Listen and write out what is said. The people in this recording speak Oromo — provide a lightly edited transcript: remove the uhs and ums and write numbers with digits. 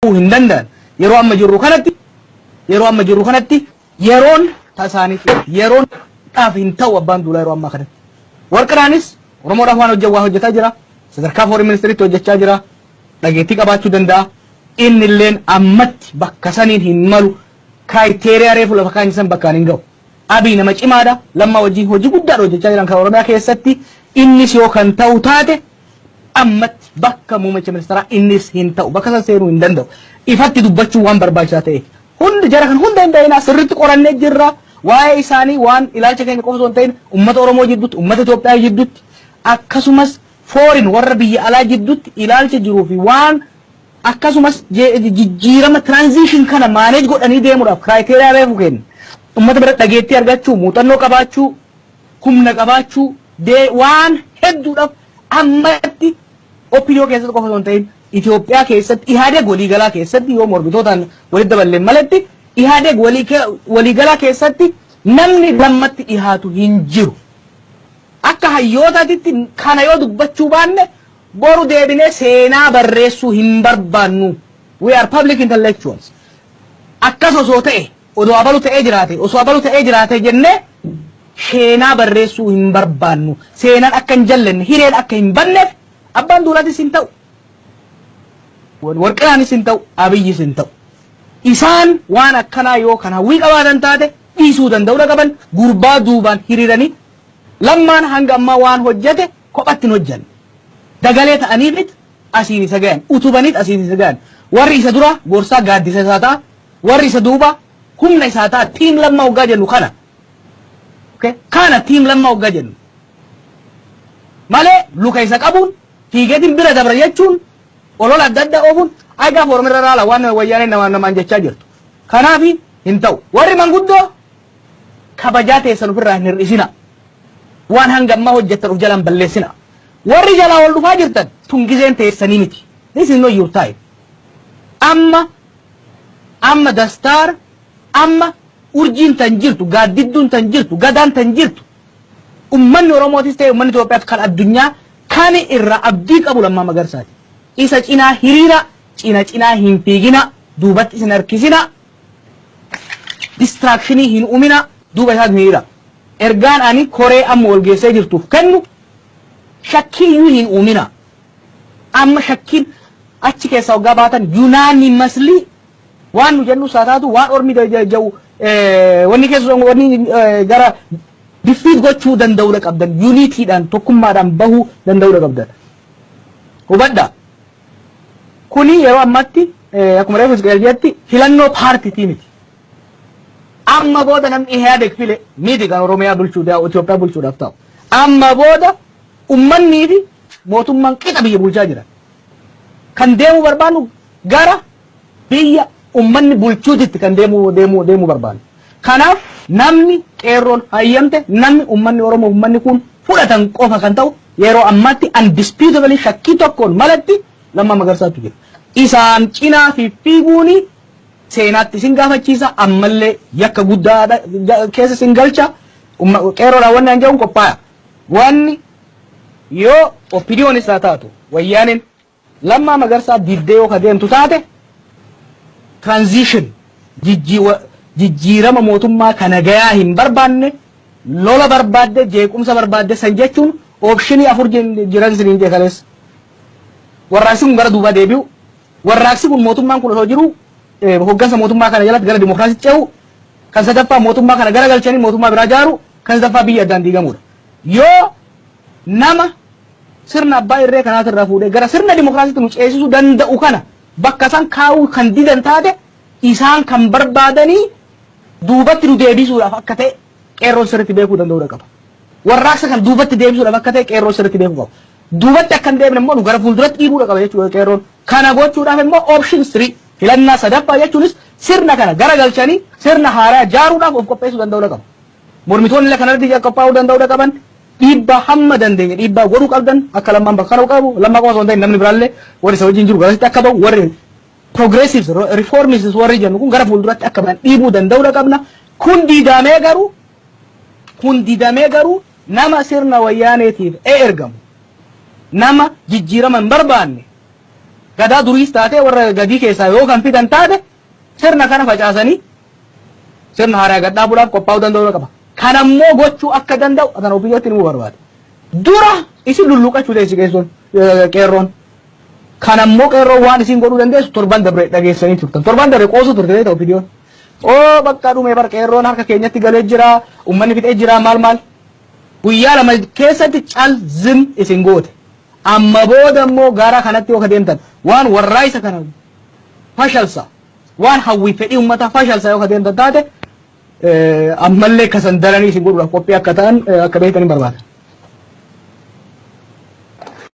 hindandan yeroo amma jirru kanatti yeroon tasaaniif yeroon dhaaf hin ta'u abbaan duulaa yeroo amma kanatti warqiraanis Oromoodhaaf waan hojjetaa jira sadarkaa foreign ministeriitti hojjechaa jira dhageettii qabaachuu danda'a inni illeen ammatti bakka saniin hin malu kriteeriyaa reefu lafa kaanii san bakkaan hin ga'u abii nama cimaadha lamma wajjin hojii guddaadha hojjechaa jiran kan Oromiyaa keessatti innis yoo kan ta'u taate ammatti bakka muummicha ministeeraa innis hin ta'u bakka san seenuu hin danda'u ifatti dubbachuu waan barbaachisaa ta'e hundi jara kan hunda hin dayina sirriitti qorannee jirra waa'ee isaanii waan ilaalcha keenya qofa osoo hin ta'in uummata Oromoo jidduutti uummata Itoophiyaa jidduutti akkasumas foreign warra biyya alaa jidduutti ilaalcha jiruu fi waan akkasumas jijjiirama transition kana manage godhanii deemuudhaaf kriteeriyaa reefu kenna uummata bira dhageettii argachuu muuxannoo qabaachuu humna qabaachuu waan hedduudhaaf ammatti opinion keessatti qofa osoo hin ta'in Itoophiyaa keessatti ihaadeg waliigalaa keessatti yoo morbitootaan walitti daballeen malatti ihaadeg waliigalaa keessatti namni lammatti dhihaatu hin jiru akka hayyootaatti kana yoo dubbachuu baanne boru deebinee seenaa barreessuu hin barbaannu we are public intellectuals akkas osoo ta'e osoo abalu ta'ee jiraate jennee seenaa barreessuu hin barbaannu seenaan akka hin jallanne hireen akka hin banneef abbaan duulaatis hin ta'u warqiraanis hin ta'u abiyyis hin ta'u isaan waan akkanaa yoo kan hawwii qabaatan taate dhiisuu danda'uu qaban gurbaa duubaan hiriiranii lammaan hanga ammaa waan hojjete kophatti hin hojjanne dagalee ta'aniifit asiin isa gayan utubanit asiin isa gayan warri isa dura gorsaa gaaddisa isaa ta'a warri isa duuba humna isaa ta'a tiim lammaa hoggaa jennu kana tiim lammaa hoggaa jennu malee luka isa qabuun fiigeetiin bira dabra jechuun olola adda addaa oofuun agaaf Oromirra raala waan wayyaanee namaan jechaa jirtu kanaaf hin ta'u warri manguddoo kabajaa teessan ofirraa hin hir'isina waan hanga ammaa hojjettan of jalaan balleessina warri jalaa ol dhufaa jirtan tungizeen teessanii miti this is not your time amma dastaar amma urjiin tan jirtu gaaddidduun tan jirtu gadaan tan jirtu ummanni Oromootis ta'e ummanni Itoophiyaaf kan addunyaa kan irraa abdii qabu Lammaa Magarsaati isa cinaa hiriira cinaa hin fiigina duubatti isin harkisina distractionii hin uumina duuba isaatu hiriira ergaan ani koree amma wal geessee jirtuuf kennu shakkiyyuu hin uumina amma shakkiin achi keessaa hoggaa baatan unanimously waan nu jennu saataatu waan ormi jau wanni keessa wanni gara defeat gochuu danda'uu qabdan unitiidhaan tokkummaadhaan bahuu danda'uu qabdan hubadda kuni yeroo ammatti akkuma reefus galjeetti filannoo paartiitii miti amma booda namni ihaadeg file miti kan Oromiyaa bulchuudhaaf Itoophiyaa bulchuudhaaf ta'u amma booda ummannii fi mootummaan qixa biyya bulchaa jira kan deemu barbaadu gara biyya ummanni bulchuutitti kan deemu barbaadu kanaaf namni qeerroon hayyamte namni ummanni Oromoo ummanni kun fudhatan qofa kan ta'u yeroo ammatti undisputably shakkii tokkoon malatti Lammaa Magarsaatu jira isaan cinaa fi fiiguuni seenaatti isin gaafachiisa ammallee yakka guddaa keessa isin galcha qeerroodhaan wanni an jedhu qophaaya wanni yoo opinion isaa taatu wayyaaniin Lammaa Magarsaa diddee yoo kadeemtu taate transition jijjiirama mootummaa kana gayaa hin barbaanne lola barbaadde jeequmsa barbaadde san jechuun optionii afur jiran isiniin jeekaleessa warraaqsi kun gara duubaa deebi'u warraaqsi kun mootummaan kun osoo jiru hoggansa mootummaa kana jalatti gara dimokiraasiitti ce'u kan sadaffaa mootummaa kana gara galchanii mootummaa biraa jaaru kan sadaffaa biyya addaan diigamuudha yoo nama sirna abbaa irree kanaatirraa fuudhee gara sirna dimokiraasiitti nu ceesisuu danda'u kana bakka san kaa'uu kan didan taate isaan kan barbaadanii duubatti nu deebisuudhaaf akka ta'e qeerroon sirriitti beekuu danda'uu qaba warraaqsa kan duubatti deebisuudhaaf akka ta'e qeerroon sirriitti beekuu qaba duubatti akka hin deebine immoo nu gara fuulduratti dhiibuu qaba jechuudha qeerroon kana gochuudhaaf immoo option 3 filannaa sadaffaa jechuunis sirna kana gara galchanii sirna haaraa jaaruudhaaf of qopheessuu danda'uu qaba mormitoonni illee kanarratti qophaa'uu danda'uu qaban dhiibbaa hamma dandeenye dhiibbaa godhuu qabdan akka Lammaan bakka kana qabu Lammaa qofa osoo hin ta'in namni biraallee warri isa wajjin jiru garasitti akka bahu warri progressives reformists warri jennu kun gara fuulduratti akka bahan dhiibuu danda'uu qabna kun didamee garuu nama sirna wayyaaneetiif ergamu nama jijjiirama hin barbaanne gadaa duriis taate warra gadii keessaa yoo kan fidan taate sirna kana facaasanii sirna haaraa gadhaabuudhaaf qophaa'uu danda'uu qaba. Kan ammoo gochuu akka danda'u atan ofiyyootti ni barbaada. Dura isin lulluqachuu teessi keessoon qeerroon. Kan ammoo qeerroon waan isin godhuu dandeessu torban dabre dhageessanii turtan. Torban dabre qoosu turte ta'u ofiyoon. Oo bakka dhume bar qeerroon harka keenyatti galee jira, uummanni fixee jira maal. Guyyaa lama keessatti cal zim isin goote. Amma booda immoo gara kanatti yoo deemtan waan warraa isa kana fashalsa. Waan hawwii fedhii uummataa fashalsa yoo deemtan taate ammallee kasan daranii isin godhuudhaaf qophii akka ta'an akka beektan hin barbaada.